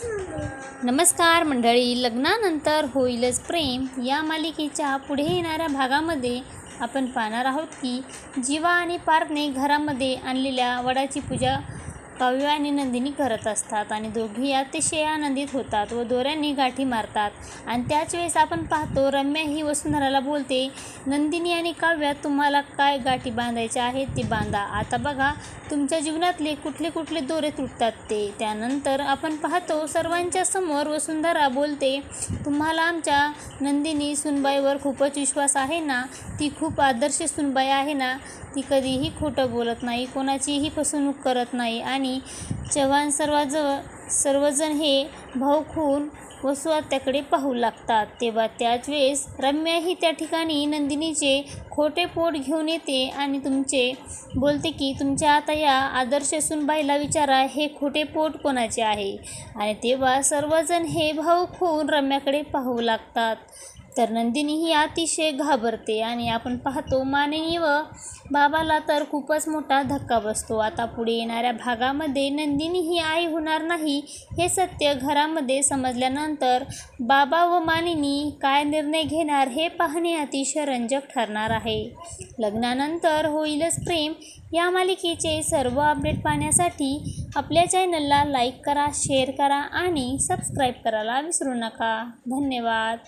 नमस्कार मंडळी, लग्नानंतर होईलच प्रेम या मालिकेच्या पुढे येणाऱ्या भागामध्ये आपण पाहणार आहोत की जीवा आणि पार्थने घरामध्ये आणलेल्या वडाची पूजा काव्य आणि नंदिनी करत असतात आणि दोघेही अतिशय आनंदित होतात व दोऱ्यांनी गाठी मारतात. आणि त्याच वेळेस आपण पाहतो रम्या ही वसुंधराला बोलते, नंदिनी आणि काव्या तुम्हाला काय गाठी बांधायच्या आहेत ते बांधा. आता बघा तुमच्या जीवनातले कुठले कुठले दोरे तुटतात ते. त्यानंतर आपण पाहतो सर्वांच्या समोर वसुंधरा बोलते, तुम्हाला आमच्या नंदिनी सुनबाईवर खूपच विश्वास आहे ना. ती खूप आदर्श सुनबाई आहे ना. ती कधीही खोटं बोलत नाही, कोणाचीही फसवणूक करत नाही. आणि चव्हाण सर्वजण हे भाऊ खून वसू आत्याकडे पाहू लागतात. तेव्हा त्याच वेळेस रम्याही त्या ठिकाणी नंदिनीचे खोटे पोट घेऊन येते आणि बोलते की तुमच्या आता या आदर्श सुनबाईला विचारा हे खोटे पोट कोणाचे आहे. आणि तेव्हा सर्वजण हे भाऊ खून रम्याकडे पाहू लागतात. तर नंदिनी ही अतिशय घाबरते आणि आपण पाहतो मानिनी व बाबाला तर खूपच मोठा धक्का बसतो. आता पुढे येणाऱ्या भागामध्ये नंदिनी ही आई होणार नाही हे सत्य घरामध्ये समजल्यानंतर बाबा व मानिनी काय निर्णय घेणार हे पाहणे अतिशय रंजक ठरणार आहे. लग्नानंतर होईलच प्रेम या मालिकेचे सर्व अपडेट पाहण्यासाठी आपल्या चॅनलला लाईक करा, शेअर करा आणि सबस्क्राईब करायला विसरू नका. धन्यवाद.